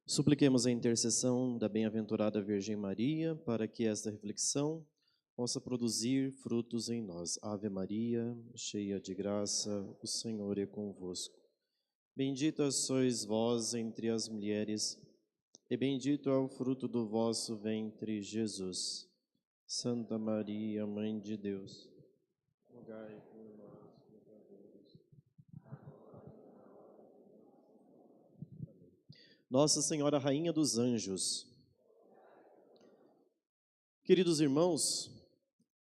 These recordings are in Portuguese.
Supliquemos a intercessão da bem-aventurada Virgem Maria para que esta reflexão possa produzir frutos em nós. Ave Maria, cheia de graça, o Senhor é convosco. Bendita sois vós entre as mulheres, e bendito é o fruto do vosso ventre, Jesus. Santa Maria, Mãe de Deus, rogai por nós, pecadores. Nossa Senhora, Rainha dos Anjos. Queridos irmãos,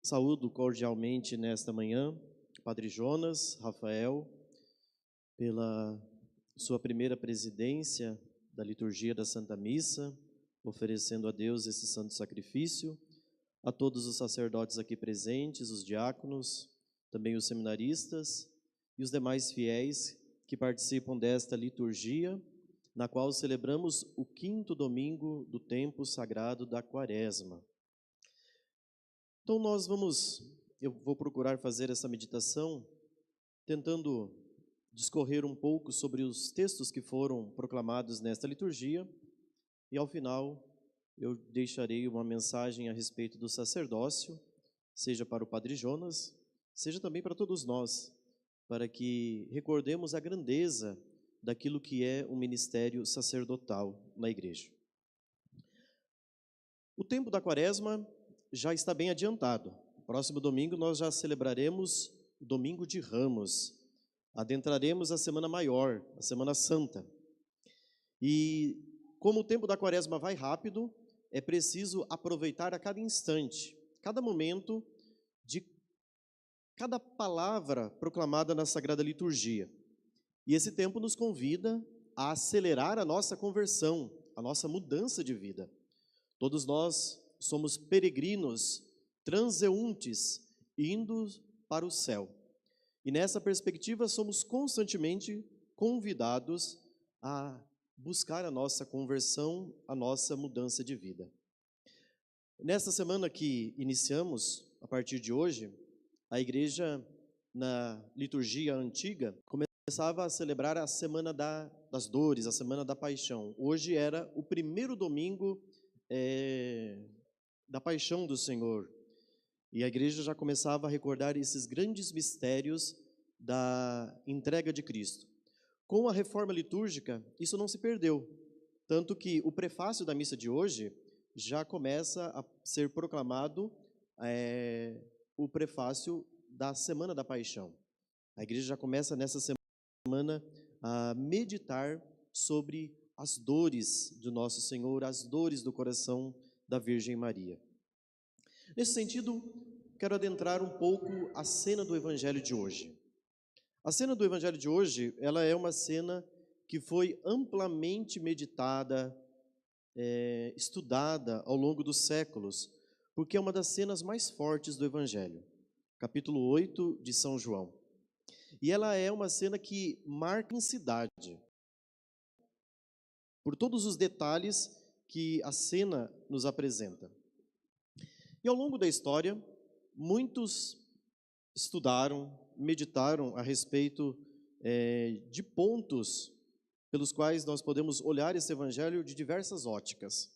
saúdo cordialmente nesta manhã Padre Jonas, Rafael, pela sua primeira presidência da liturgia da Santa Missa, oferecendo a Deus esse santo sacrifício, a todos os sacerdotes aqui presentes, os diáconos, também os seminaristas e os demais fiéis que participam desta liturgia, na qual celebramos o 5º domingo do tempo sagrado da Quaresma. Então eu vou procurar fazer essa meditação tentando discorrer um pouco sobre os textos que foram proclamados nesta liturgia e ao final eu deixarei uma mensagem a respeito do sacerdócio, seja para o Padre Jonas, seja também para todos nós, para que recordemos a grandeza daquilo que é o ministério sacerdotal na igreja. O tempo da Quaresma já está bem adiantado. Próximo domingo nós já celebraremos o Domingo de Ramos. Adentraremos a Semana Maior, a Semana Santa. E como o tempo da Quaresma vai rápido, é preciso aproveitar a cada instante, cada momento de cada palavra proclamada na Sagrada Liturgia. E esse tempo nos convida a acelerar a nossa conversão, a nossa mudança de vida. Todos nós somos peregrinos, transeuntes, indo para o céu. E nessa perspectiva somos constantemente convidados a buscar a nossa conversão, a nossa mudança de vida. Nesta semana que iniciamos, a partir de hoje, a igreja, na liturgia antiga, começava a celebrar a Semana das Dores, a Semana da Paixão. Hoje era o primeiro domingo da Paixão do Senhor. E a igreja já começava a recordar esses grandes mistérios da entrega de Cristo. Com a reforma litúrgica, isso não se perdeu, tanto que o prefácio da missa de hoje já começa a ser proclamado o prefácio da Semana da Paixão. A igreja já começa nessa semana a meditar sobre as dores do nosso Senhor, as dores do coração da Virgem Maria. Nesse sentido, quero adentrar um pouco a cena do Evangelho de hoje. A cena do Evangelho de hoje, ela é uma cena que foi amplamente meditada, estudada ao longo dos séculos, porque é uma das cenas mais fortes do Evangelho. Capítulo 8 de São João. E ela é uma cena que marca a intensidade, por todos os detalhes que a cena nos apresenta. E ao longo da história, muitos estudaram, meditaram a respeito de pontos pelos quais nós podemos olhar esse evangelho de diversas óticas.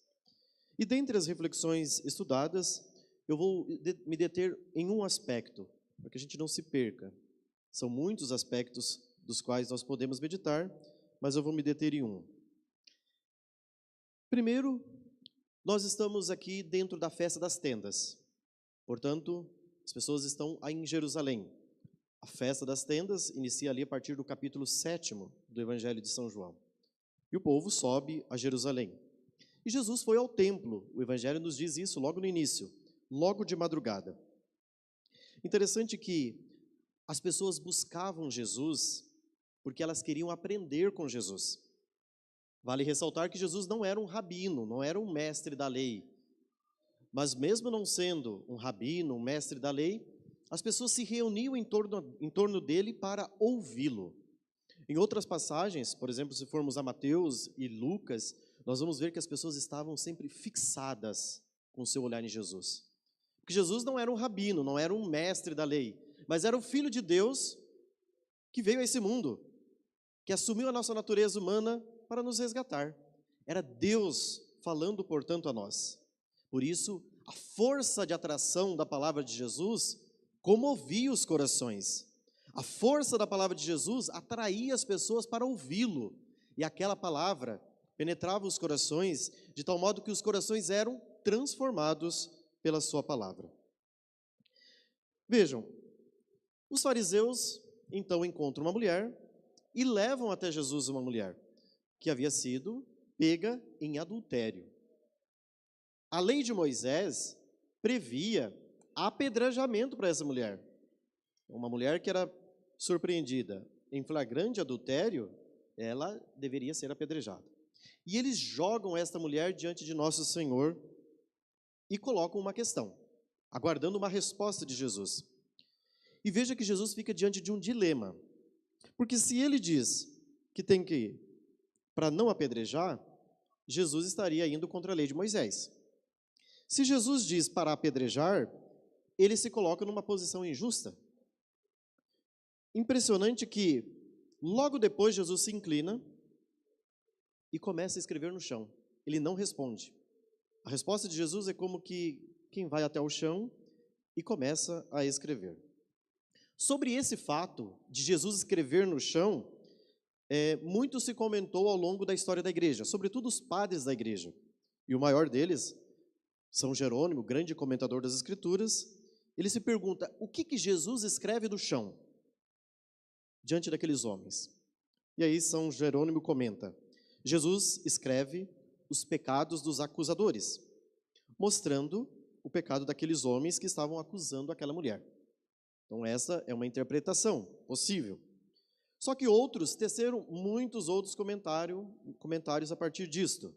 E dentre as reflexões estudadas, eu vou me deter em um aspecto, para que a gente não se perca. São muitos aspectos dos quais nós podemos meditar, mas eu vou me deter em um. Primeiro, nós estamos aqui dentro da festa das tendas. Portanto, as pessoas estão aí em Jerusalém. A festa das tendas inicia ali a partir do capítulo 7º do Evangelho de São João. E o povo sobe a Jerusalém. E Jesus foi ao templo. O Evangelho nos diz isso logo no início, logo de madrugada. Interessante que as pessoas buscavam Jesus porque elas queriam aprender com Jesus. Vale ressaltar que Jesus não era um rabino, não era um mestre da lei. Mas mesmo não sendo um rabino, um mestre da lei, as pessoas se reuniam em torno dele para ouvi-lo. Em outras passagens, por exemplo, se formos a Mateus e Lucas, nós vamos ver que as pessoas estavam sempre fixadas com o seu olhar em Jesus. Porque Jesus não era um rabino, não era um mestre da lei, mas era o Filho de Deus que veio a esse mundo, que assumiu a nossa natureza humana para nos resgatar. Era Deus falando, portanto, a nós. Por isso, a força de atração da palavra de Jesus comovia os corações. A força da palavra de Jesus atraía as pessoas para ouvi-lo. E aquela palavra penetrava os corações de tal modo que os corações eram transformados pela sua palavra. Vejam, os fariseus então encontram uma mulher e levam até Jesus uma mulher que havia sido pega em adultério. A lei de Moisés previa apedrejamento para essa mulher. Uma mulher que era surpreendida em flagrante adultério, ela deveria ser apedrejada. E eles jogam esta mulher diante de nosso Senhor e colocam uma questão, aguardando uma resposta de Jesus. E veja que Jesus fica diante de um dilema, porque se ele diz que tem que ir para não apedrejar, Jesus estaria indo contra a lei de Moisés. Se Jesus diz para apedrejar, ele se coloca numa posição injusta. Impressionante que, logo depois, Jesus se inclina e começa a escrever no chão. Ele não responde. A resposta de Jesus é como que quem vai até o chão e começa a escrever. Sobre esse fato de Jesus escrever no chão, muito se comentou ao longo da história da igreja, sobretudo os padres da igreja. E o maior deles, São Jerônimo, grande comentador das Escrituras, ele se pergunta, o que Jesus escreve no chão diante daqueles homens? E aí São Jerônimo comenta, Jesus escreve os pecados dos acusadores, mostrando o pecado daqueles homens que estavam acusando aquela mulher. Então essa é uma interpretação possível. Só que outros teceram muitos outros comentários a partir disto.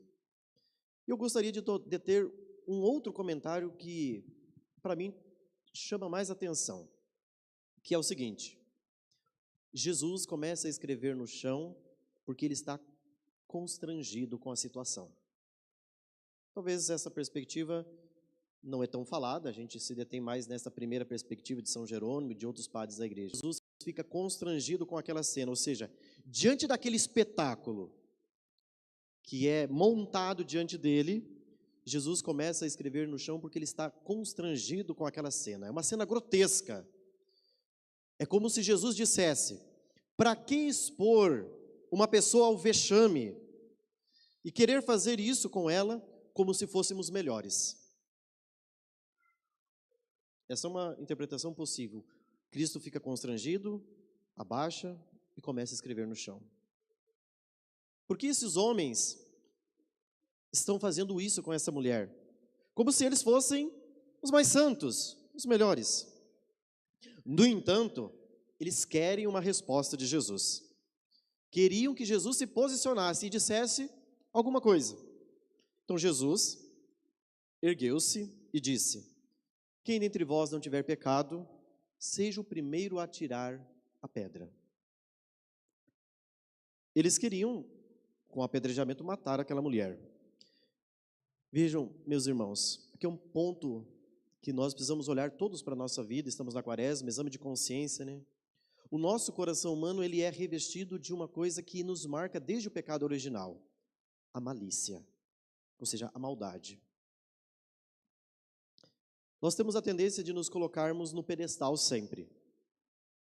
Eu gostaria de ter um outro comentário que, para mim, chama mais atenção, que é o seguinte: Jesus começa a escrever no chão porque ele está constrangido com a situação. Talvez essa perspectiva não é tão falada, a gente se detém mais nessa primeira perspectiva de São Jerônimo e de outros padres da igreja. Jesus fica constrangido com aquela cena, ou seja, diante daquele espetáculo que é montado diante dele, Jesus começa a escrever no chão porque ele está constrangido com aquela cena. É uma cena grotesca. É como se Jesus dissesse, para que expor uma pessoa ao vexame e querer fazer isso com ela como se fôssemos melhores? Essa é uma interpretação possível. Cristo fica constrangido, abaixa e começa a escrever no chão. Por que esses homens estão fazendo isso com essa mulher? Como se eles fossem os mais santos, os melhores. No entanto, eles querem uma resposta de Jesus. Queriam que Jesus se posicionasse e dissesse alguma coisa. Então Jesus ergueu-se e disse, quem dentre vós não tiver pecado, seja o primeiro a atirar a pedra. Eles queriam, com apedrejamento, matar aquela mulher. Vejam, meus irmãos, aqui é um ponto que nós precisamos olhar todos para a nossa vida, estamos na quaresma, exame de consciência, né? O nosso coração humano, ele é revestido de uma coisa que nos marca desde o pecado original, a malícia, ou seja, a maldade. Nós temos a tendência de nos colocarmos no pedestal sempre,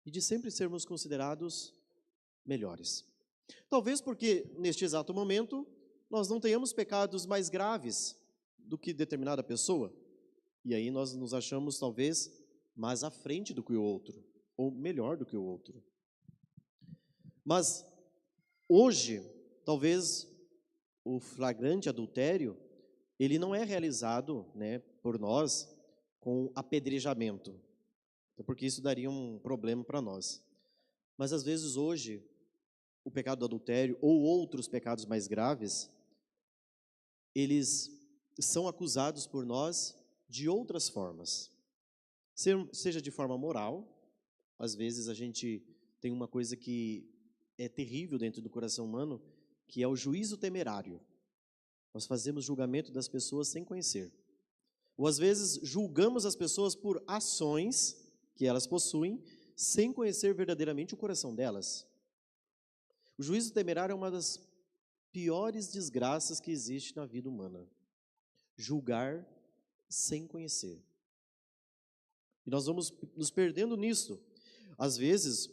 e de sempre sermos considerados melhores. Talvez porque, neste exato momento, nós não tenhamos pecados mais graves do que determinada pessoa, e aí nós nos achamos, talvez, mais à frente do que o outro, ou melhor do que o outro. Mas, hoje, talvez, o flagrante adultério, ele não é realizado, né, por nós, com apedrejamento, porque isso daria um problema para nós. Mas, às vezes, hoje, o pecado do adultério, ou outros pecados mais graves, eles são acusados por nós de outras formas. Seja de forma moral, às vezes a gente tem uma coisa que é terrível dentro do coração humano, que é o juízo temerário. Nós fazemos julgamento das pessoas sem conhecer. Ou às vezes julgamos as pessoas por ações que elas possuem, sem conhecer verdadeiramente o coração delas. O juízo temerário é uma das piores desgraças que existe na vida humana: julgar sem conhecer. E nós vamos nos perdendo nisso. Às vezes,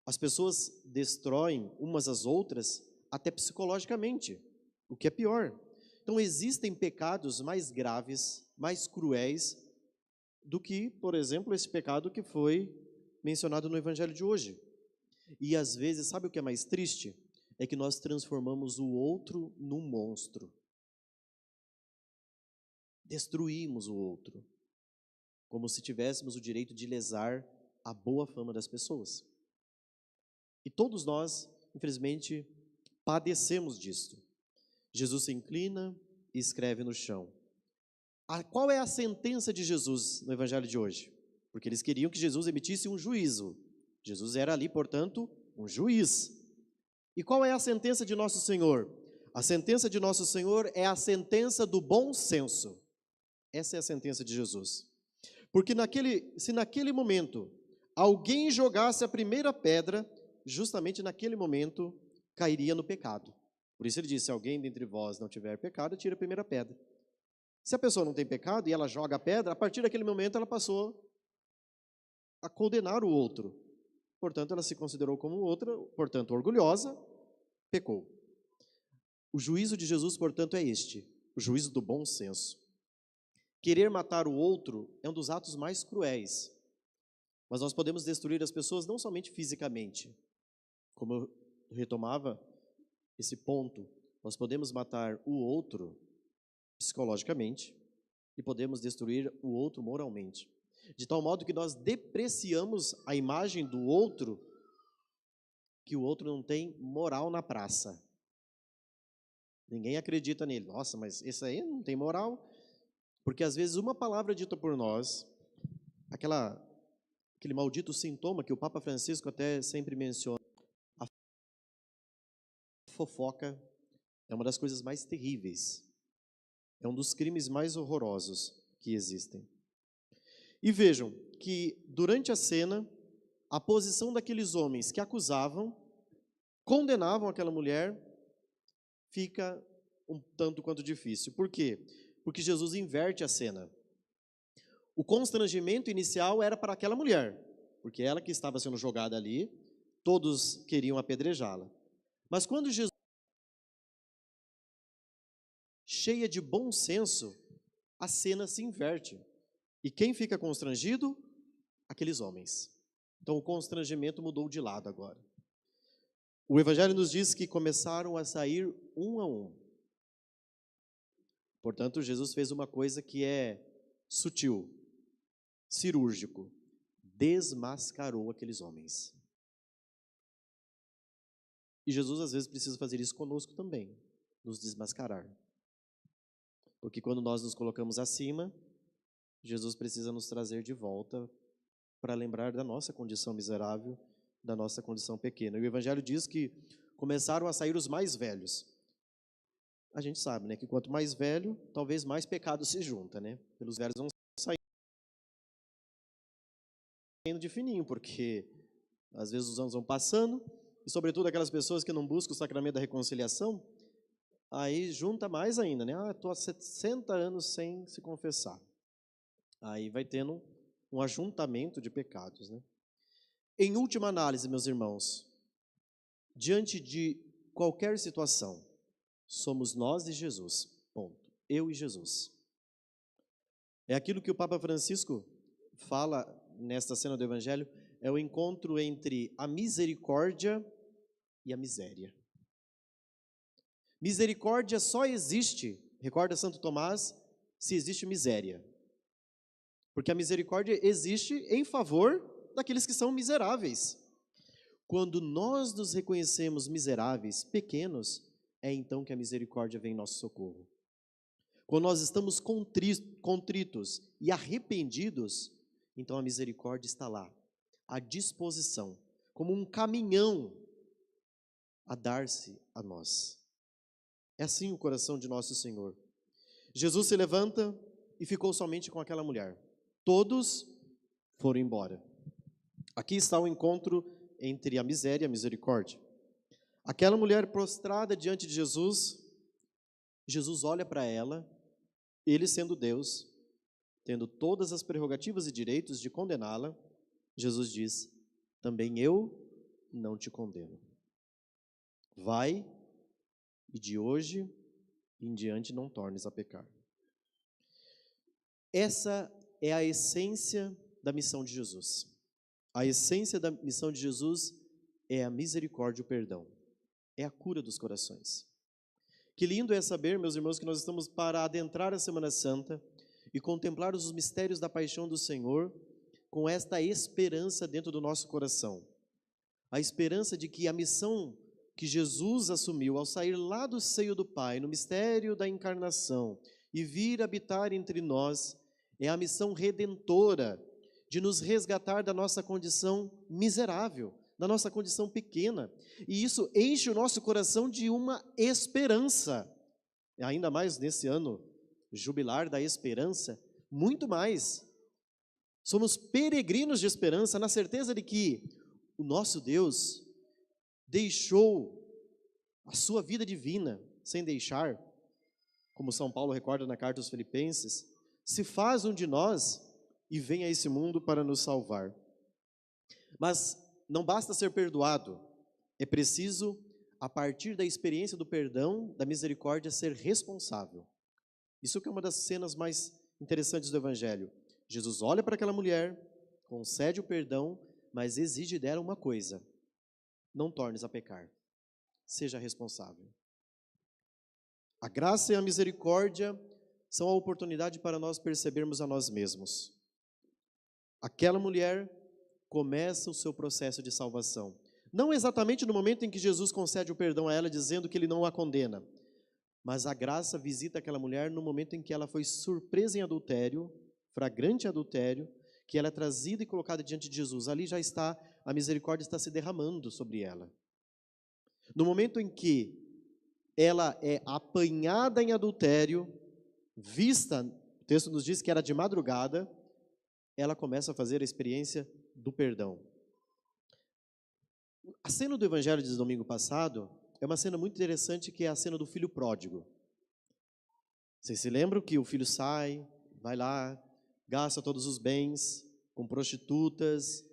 as pessoas destroem umas às outras, até psicologicamente, o que é pior. Então, existem pecados mais graves, mais cruéis, do que, por exemplo, esse pecado que foi mencionado no Evangelho de hoje. E às vezes, sabe o que é mais triste? É que nós transformamos o outro num monstro. Destruímos o outro, como se tivéssemos o direito de lesar a boa fama das pessoas. E todos nós, infelizmente, padecemos disto. Jesus se inclina e escreve no chão. Qual é a sentença de Jesus no Evangelho de hoje? Porque eles queriam que Jesus emitisse um juízo. Jesus era ali, portanto, um juiz. E qual é a sentença de nosso Senhor? A sentença de nosso Senhor é a sentença do bom senso. Essa é a sentença de Jesus. Porque se naquele momento alguém jogasse a primeira pedra, justamente naquele momento cairia no pecado. Por isso ele disse: se alguém dentre vós não tiver pecado, tira a primeira pedra. Se a pessoa não tem pecado e ela joga a pedra, a partir daquele momento ela passou a condenar o outro. Portanto, ela se considerou como outra, portanto, orgulhosa, pecou. O juízo de Jesus, portanto, é este: o juízo do bom senso. Querer matar o outro é um dos atos mais cruéis. Mas nós podemos destruir as pessoas não somente fisicamente. Como eu retomava esse ponto, nós podemos matar o outro psicologicamente e podemos destruir o outro moralmente. De tal modo que nós depreciamos a imagem do outro, que o outro não tem moral na praça. Ninguém acredita nele. Nossa, mas esse aí não tem moral. Porque às vezes uma palavra dita por nós, aquele maldito sintoma que o Papa Francisco até sempre menciona, a fofoca é uma das coisas mais terríveis. É um dos crimes mais horrorosos que existem. E vejam que durante a cena, a posição daqueles homens que acusavam, condenavam aquela mulher, fica um tanto quanto difícil. Por quê? Porque Jesus inverte a cena. O constrangimento inicial era para aquela mulher, porque ela que estava sendo jogada ali, todos queriam apedrejá-la. Mas quando Jesus, cheia de bom senso, a cena se inverte. E quem fica constrangido? Aqueles homens. Então o constrangimento mudou de lado agora. O Evangelho nos diz que começaram a sair um a um. Portanto, Jesus fez uma coisa que é sutil, cirúrgico. Desmascarou aqueles homens. E Jesus às vezes precisa fazer isso conosco também, nos desmascarar. Porque quando nós nos colocamos acima, Jesus precisa nos trazer de volta para lembrar da nossa condição miserável, da nossa condição pequena. E o Evangelho diz que começaram a sair os mais velhos. A gente sabe, né, que quanto mais velho, talvez mais pecado se junta, né? Pelos velhos vão saindo de fininho, porque às vezes os anos vão passando, e sobretudo aquelas pessoas que não buscam o sacramento da reconciliação, aí junta mais ainda, né? Estou há 60 anos sem se confessar. Aí vai tendo um ajuntamento de pecados, né? Em última análise, meus irmãos, diante de qualquer situação, somos nós e Jesus, ponto. Eu e Jesus. É aquilo que o Papa Francisco fala nesta cena do Evangelho, é o encontro entre a misericórdia e a miséria. Misericórdia só existe, recorda Santo Tomás, se existe miséria. Porque a misericórdia existe em favor daqueles que são miseráveis. Quando nós nos reconhecemos miseráveis, pequenos, é então que a misericórdia vem em nosso socorro. Quando nós estamos contritos e arrependidos, então a misericórdia está lá, à disposição, como um caminhão a dar-se a nós. É assim o coração de nosso Senhor. Jesus se levanta e ficou somente com aquela mulher. Todos foram embora. Aqui está o encontro entre a miséria e a misericórdia. Aquela mulher prostrada diante de Jesus, Jesus olha para ela, ele sendo Deus, tendo todas as prerrogativas e direitos de condená-la, Jesus diz: também eu não te condeno. Vai e de hoje em diante não tornes a pecar. Essa é a essência da missão de Jesus. A essência da missão de Jesus é a misericórdia e o perdão. É a cura dos corações. Que lindo é saber, meus irmãos, que nós estamos para adentrar a Semana Santa e contemplar os mistérios da paixão do Senhor com esta esperança dentro do nosso coração. A esperança de que a missão que Jesus assumiu ao sair lá do seio do Pai, no mistério da encarnação, e vir habitar entre nós, é a missão redentora de nos resgatar da nossa condição miserável, da nossa condição pequena. E isso enche o nosso coração de uma esperança. Ainda mais nesse ano jubilar da esperança, muito mais. Somos peregrinos de esperança, na certeza de que o nosso Deus deixou a sua vida divina, sem deixar, como São Paulo recorda na carta aos Filipenses, se faz um de nós e vem a esse mundo para nos salvar. Mas não basta ser perdoado, é preciso, a partir da experiência do perdão, da misericórdia, ser responsável. Isso que é uma das cenas mais interessantes do Evangelho. Jesus olha para aquela mulher, concede o perdão, mas exige dela uma coisa: não tornes a pecar, seja responsável. A graça e a misericórdia são a oportunidade para nós percebermos a nós mesmos. Aquela mulher começa o seu processo de salvação. Não exatamente no momento em que Jesus concede o perdão a ela, dizendo que ele não a condena, mas a graça visita aquela mulher no momento em que ela foi surpresa em adultério, flagrante adultério, que ela é trazida e colocada diante de Jesus. Ali já está, a misericórdia está se derramando sobre ela. No momento em que ela é apanhada em adultério, vista, o texto nos diz que era de madrugada, ela começa a fazer a experiência do perdão. A cena do Evangelho de domingo passado é uma cena muito interessante, que é a cena do filho pródigo. Vocês se lembram que o filho sai, vai lá, gasta todos os bens com prostitutas,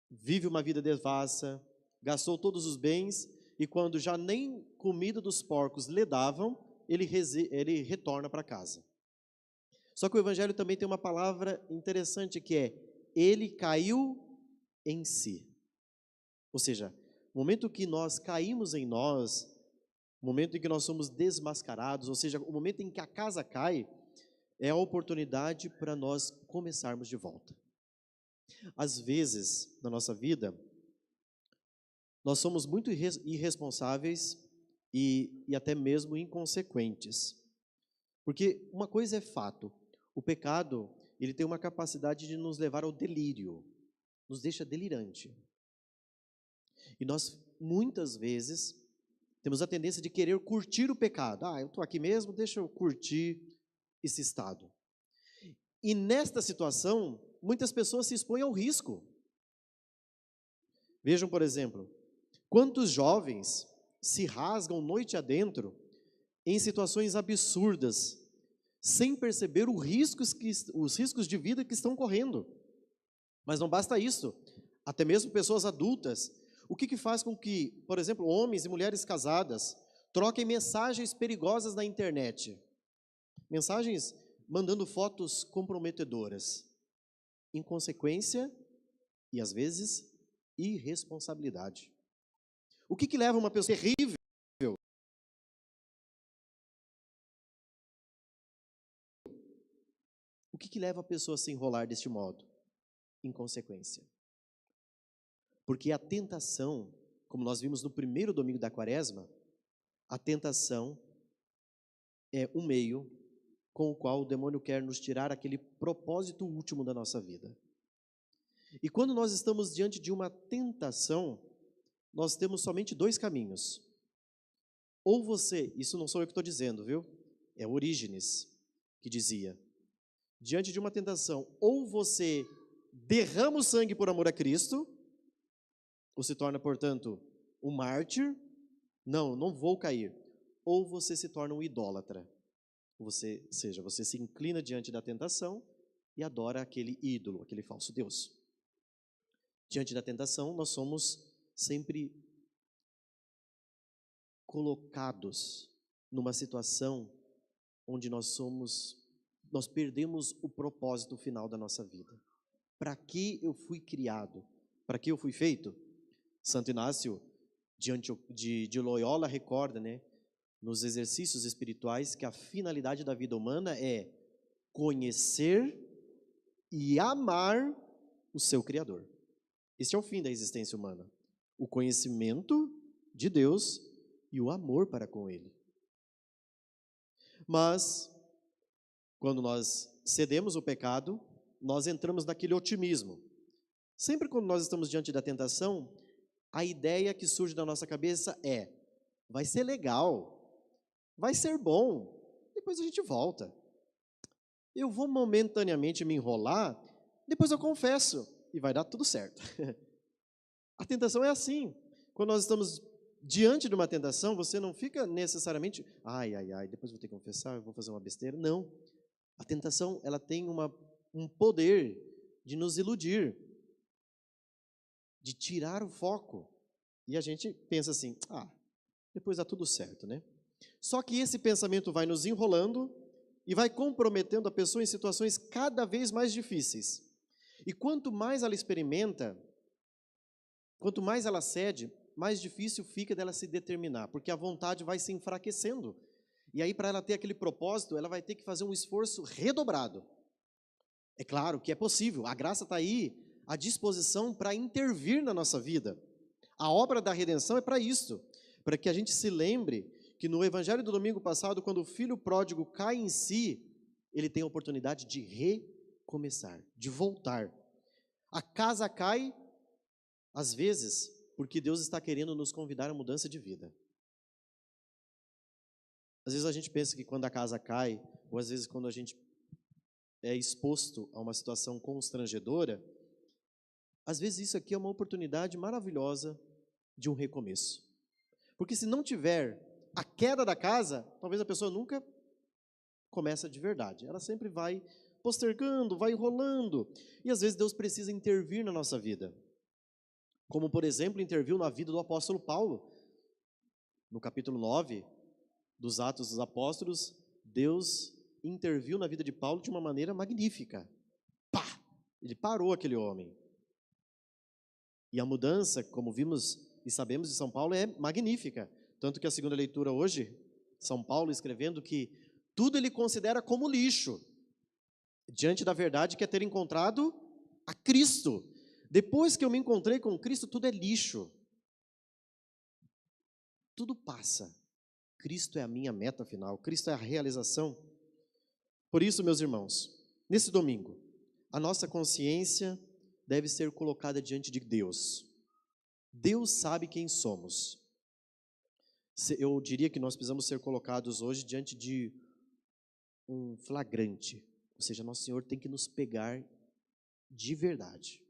vive uma vida devassa, gastou todos os bens, e quando já nem comida dos porcos lhe davam, ele retorna para casa. Só que o Evangelho também tem uma palavra interessante, que é: ele caiu em si. Ou seja, o momento que nós caímos em nós, o momento em que nós somos desmascarados, ou seja, o momento em que a casa cai, é a oportunidade para nós começarmos de volta. Às vezes, na nossa vida, nós somos muito irresponsáveis e até mesmo inconsequentes. Porque uma coisa é fato: o pecado, ele tem uma capacidade de nos levar ao delírio, nos deixa delirante. E nós, muitas vezes, temos a tendência de querer curtir o pecado. Eu estou aqui mesmo, deixa eu curtir esse estado. E nesta situação, muitas pessoas se expõem ao risco. Vejam, por exemplo, quantos jovens se rasgam noite adentro em situações absurdas, sem perceber os riscos de vida que estão correndo. Mas não basta isso, até mesmo pessoas adultas. O que faz com que, por exemplo, homens e mulheres casadas troquem mensagens perigosas na internet? Mensagens mandando fotos comprometedoras. Inconsequência e, às vezes, irresponsabilidade. O que leva uma pessoa terrível? O que leva a pessoa a se enrolar deste modo? Inconsequência. Porque a tentação, como nós vimos no primeiro domingo da Quaresma, a tentação é um meio com o qual o demônio quer nos tirar aquele propósito último da nossa vida. E quando nós estamos diante de uma tentação, nós temos somente dois caminhos. Ou você, isso não sou eu que estou dizendo, viu? É Orígenes que dizia: diante de uma tentação, ou você derrama o sangue por amor a Cristo, ou se torna, portanto, um mártir, não vou cair. Ou você se torna um idólatra. Você se inclina diante da tentação e adora aquele ídolo, aquele falso Deus. Diante da tentação, nós somos sempre colocados numa situação onde nós perdemos o propósito final da nossa vida. Para que eu fui criado? Para que eu fui feito? Santo Inácio de Loyola recorda, né, nos exercícios espirituais, que a finalidade da vida humana é conhecer e amar o seu Criador. Este é o fim da existência humana. O conhecimento de Deus e o amor para com Ele. Mas, quando nós cedemos o pecado, nós entramos naquele otimismo. Sempre quando nós estamos diante da tentação, a ideia que surge da nossa cabeça é: vai ser legal, vai ser bom, depois a gente volta. Eu vou momentaneamente me enrolar, depois eu confesso e vai dar tudo certo. A tentação é assim. Quando nós estamos diante de uma tentação, você não fica necessariamente, ai, depois vou ter que confessar, eu vou fazer uma besteira. Não. A tentação, ela tem um poder de nos iludir, de tirar o foco. E a gente pensa assim, depois dá tudo certo, né? Só que esse pensamento vai nos enrolando e vai comprometendo a pessoa em situações cada vez mais difíceis. E quanto mais ela experimenta, quanto mais ela cede, mais difícil fica dela se determinar, porque a vontade vai se enfraquecendo. E aí, para ela ter aquele propósito, ela vai ter que fazer um esforço redobrado. É claro que é possível, a graça está aí à disposição para intervir na nossa vida. A obra da redenção é para isso, para que a gente se lembre que no evangelho do domingo passado, quando o filho pródigo cai em si, ele tem a oportunidade de recomeçar, de voltar. A casa cai, às vezes, porque Deus está querendo nos convidar a mudança de vida. Às vezes a gente pensa que quando a casa cai, ou às vezes quando a gente é exposto a uma situação constrangedora, às vezes isso aqui é uma oportunidade maravilhosa de um recomeço. Porque se não tiver a queda da casa, talvez a pessoa nunca começa de verdade. Ela sempre vai postergando, vai enrolando. E às vezes Deus precisa intervir na nossa vida. Como, por exemplo, interviu na vida do apóstolo Paulo. No capítulo 9 dos Atos dos Apóstolos, Deus interviu na vida de Paulo de uma maneira magnífica. Pá! Ele parou aquele homem. E a mudança, como vimos e sabemos de São Paulo, é magnífica. Tanto que a segunda leitura hoje, São Paulo escrevendo que tudo ele considera como lixo, diante da verdade que é ter encontrado a Cristo. Depois que eu me encontrei com Cristo, tudo é lixo. Tudo passa. Cristo é a minha meta final, Cristo é a realização. Por isso, meus irmãos, nesse domingo, a nossa consciência deve ser colocada diante de Deus. Deus sabe quem somos. Eu diria que nós precisamos ser colocados hoje diante de um flagrante, ou seja, nosso Senhor tem que nos pegar de verdade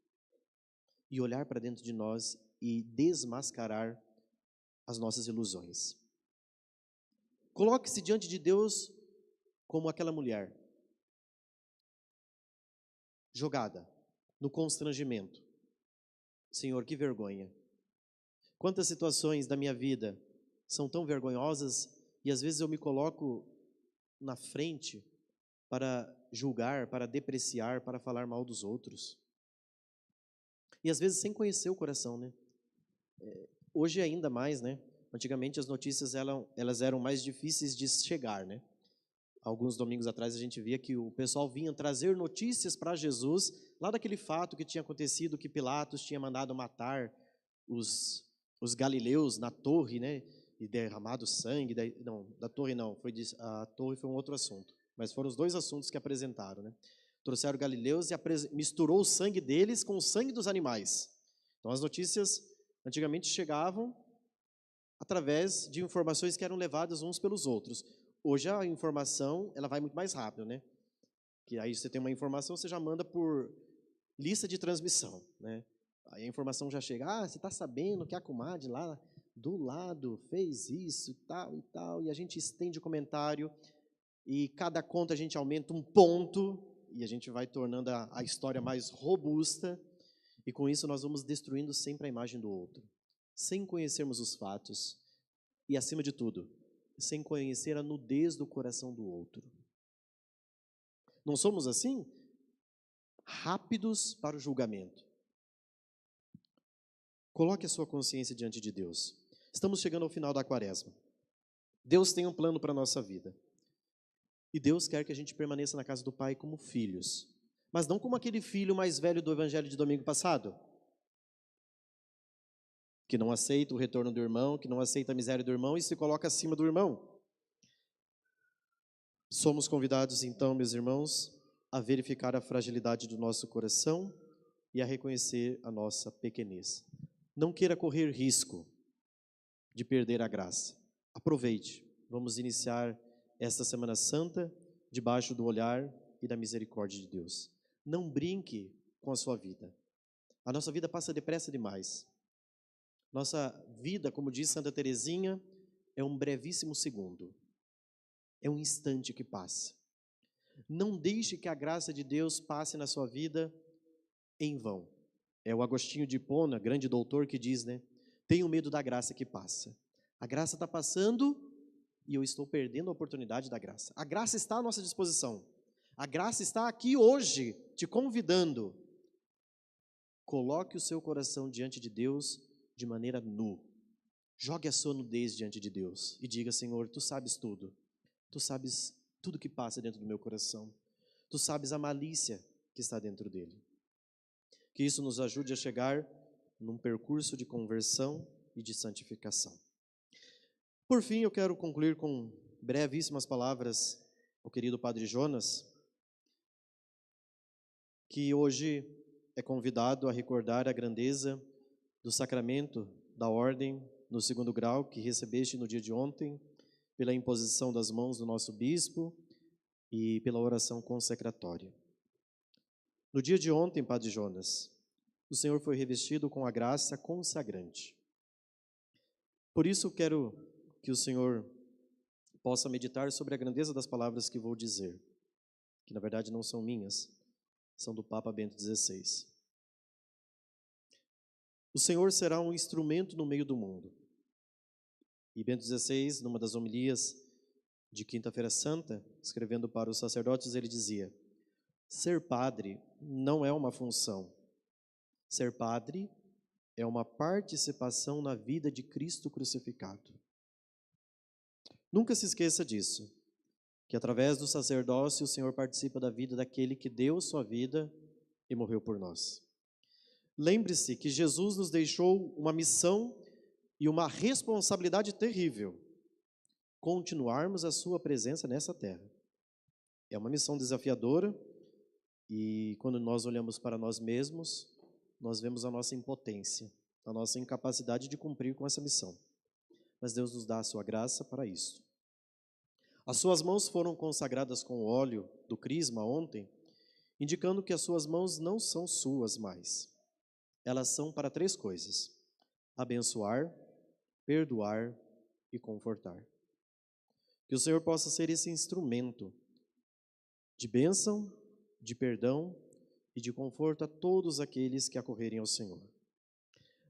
e olhar para dentro de nós e desmascarar as nossas ilusões. Coloque-se diante de Deus como aquela mulher, jogada no constrangimento. Senhor, que vergonha. Quantas situações da minha vida são tão vergonhosas e às vezes eu me coloco na frente para julgar, para depreciar, para falar mal dos outros. E às vezes sem conhecer o coração, né? Hoje ainda mais, né? Antigamente as notícias elas eram mais difíceis de chegar, né? Alguns domingos atrás a gente via que o pessoal vinha trazer notícias para Jesus, lá daquele fato que tinha acontecido, que Pilatos tinha mandado matar os galileus na torre, né? E derramado sangue, da torre não, a torre foi um outro assunto, mas foram os dois assuntos que apresentaram, né? Trouxeram galileus e misturou o sangue deles com o sangue dos animais. Então as notícias antigamente chegavam através de informações que eram levadas uns pelos outros. Hoje a informação, ela vai muito mais rápido, né? Que aí você tem uma informação, você já manda por lista de transmissão, né? Aí a informação já chega, você está sabendo que a comadre lá do lado fez isso e tal, e a gente estende o comentário, e cada conta a gente aumenta um ponto, e a gente vai tornando a história mais robusta, e com isso nós vamos destruindo sempre a imagem do outro, sem conhecermos os fatos, e acima de tudo, sem conhecer a nudez do coração do outro. Não somos assim? Rápidos para o julgamento. Coloque a sua consciência diante de Deus. Estamos chegando ao final da quaresma. Deus tem um plano para a nossa vida. E Deus quer que a gente permaneça na casa do Pai como filhos. Mas não como aquele filho mais velho do evangelho de domingo passado, que não aceita o retorno do irmão, que não aceita a miséria do irmão e se coloca acima do irmão. Somos convidados então, meus irmãos, a verificar a fragilidade do nosso coração e a reconhecer a nossa pequenez. Não queira correr risco de perder a graça. Aproveite. Vamos iniciar esta Semana Santa debaixo do olhar e da misericórdia de Deus. Não brinque com a sua vida. A nossa vida passa depressa demais. Nossa vida, como diz Santa Teresinha, é um brevíssimo segundo. É um instante que passa. Não deixe que a graça de Deus passe na sua vida em vão. É o Agostinho de Hipona, grande doutor, que diz, né? Tenho medo da graça que passa. A graça está passando e eu estou perdendo a oportunidade da graça. A graça está à nossa disposição. A graça está aqui hoje, te convidando. Coloque o seu coração diante de Deus de maneira nu. Jogue a sua nudez diante de Deus e diga, Senhor, Tu sabes tudo. Tu sabes tudo que passa dentro do meu coração. Tu sabes a malícia que está dentro dele. Que isso nos ajude a chegar num percurso de conversão e de santificação. Por fim, eu quero concluir com brevíssimas palavras ao querido Padre Jonas, que hoje é convidado a recordar a grandeza do sacramento da ordem no 2º grau que recebeste no dia de ontem, pela imposição das mãos do nosso bispo e pela oração consecratória. No dia de ontem, Padre Jonas, o Senhor foi revestido com a graça consagrante. Por isso quero que o Senhor possa meditar sobre a grandeza das palavras que vou dizer, que na verdade não são minhas, são do Papa Bento XVI. O Senhor será um instrumento no meio do mundo. E Bento XVI, numa das homilias de Quinta-feira Santa, escrevendo para os sacerdotes, ele dizia: ser padre não é uma função. Ser padre é uma participação na vida de Cristo crucificado. Nunca se esqueça disso, que através do sacerdócio o Senhor participa da vida daquele que deu sua vida e morreu por nós. Lembre-se que Jesus nos deixou uma missão e uma responsabilidade terrível: continuarmos a sua presença nessa terra. É uma missão desafiadora e quando nós olhamos para nós mesmos, nós vemos a nossa impotência, a nossa incapacidade de cumprir com essa missão. Mas Deus nos dá a sua graça para isso. As suas mãos foram consagradas com o óleo do crisma ontem, indicando que as suas mãos não são suas mais. Elas são para 3 coisas: abençoar, perdoar e confortar. Que o Senhor possa ser esse instrumento de bênção, de perdão e de conforto a todos aqueles que acorrerem ao Senhor.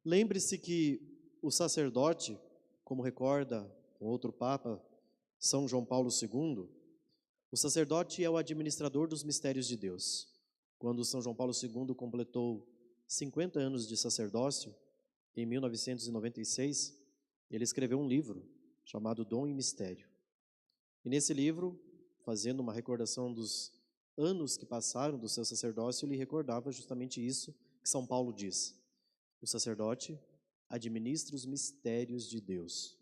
Lembre-se que o sacerdote, como recorda o outro Papa, São João Paulo II, o sacerdote é o administrador dos mistérios de Deus. Quando São João Paulo II completou 50 anos de sacerdócio, em 1996, ele escreveu um livro chamado Dom e Mistério. E nesse livro, fazendo uma recordação dos anos que passaram do seu sacerdócio, ele recordava justamente isso que São Paulo diz: o sacerdote administra os mistérios de Deus.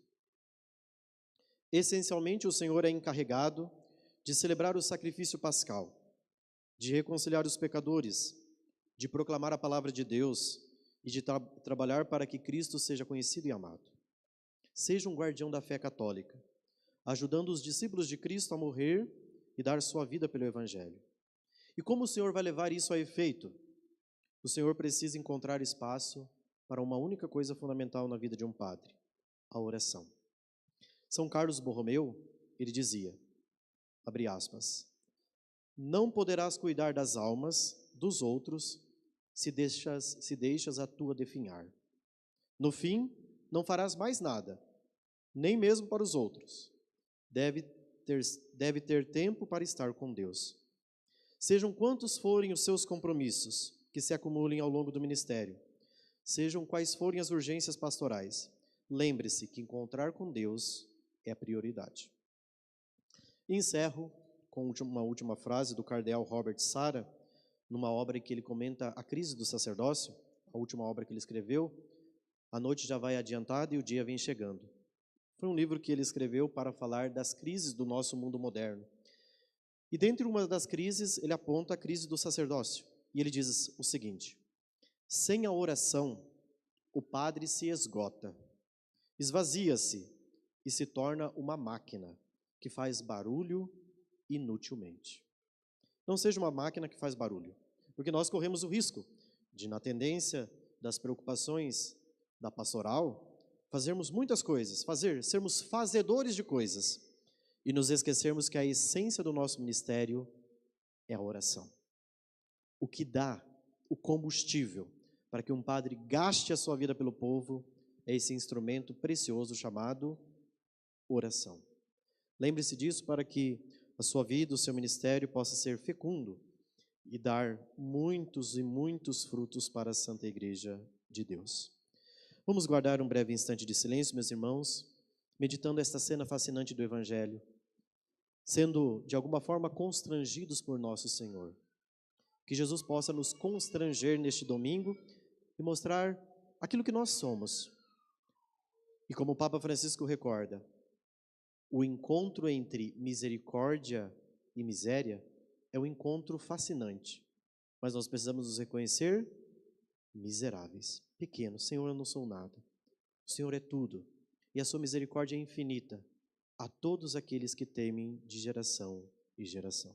Essencialmente, o Senhor é encarregado de celebrar o sacrifício pascal, de reconciliar os pecadores, de proclamar a palavra de Deus e de trabalhar para que Cristo seja conhecido e amado. Seja um guardião da fé católica, ajudando os discípulos de Cristo a morrer e dar sua vida pelo Evangelho. E como o Senhor vai levar isso a efeito? O Senhor precisa encontrar espaço para uma única coisa fundamental na vida de um padre: a oração. São Carlos Borromeu, ele dizia, abre aspas, não poderás cuidar das almas dos outros se deixas a tua definhar. No fim, não farás mais nada, nem mesmo para os outros. Deve ter tempo para estar com Deus. Sejam quantos forem os seus compromissos que se acumulem ao longo do ministério, sejam quais forem as urgências pastorais, lembre-se que encontrar com Deus é a prioridade. E encerro com uma última frase do cardeal Robert Sarah, numa obra em que ele comenta a crise do sacerdócio, a última obra que ele escreveu, A Noite Já Vai Adiantada e o Dia Vem Chegando. Foi um livro que ele escreveu para falar das crises do nosso mundo moderno. E dentre uma das crises, ele aponta a crise do sacerdócio. E ele diz o seguinte, sem a oração, o padre se esgota, esvazia-se e se torna uma máquina que faz barulho inutilmente. Não seja uma máquina que faz barulho, porque nós corremos o risco de, na tendência das preocupações da pastoral, fazermos muitas coisas, sermos fazedores de coisas e nos esquecermos que a essência do nosso ministério é a oração. O que dá o combustível para que um padre gaste a sua vida pelo povo é esse instrumento precioso chamado oração. Lembre-se disso para que a sua vida, o seu ministério possa ser fecundo e dar muitos e muitos frutos para a Santa Igreja de Deus. Vamos guardar um breve instante de silêncio, meus irmãos, meditando esta cena fascinante do Evangelho, sendo de alguma forma constrangidos por nosso Senhor. Que Jesus possa nos constranger neste domingo e mostrar aquilo que nós somos. E como o Papa Francisco recorda, o encontro entre misericórdia e miséria é um encontro fascinante, mas nós precisamos nos reconhecer miseráveis, pequenos. Senhor, eu não sou nada. O Senhor é tudo, e a sua misericórdia é infinita a todos aqueles que temem de geração em geração.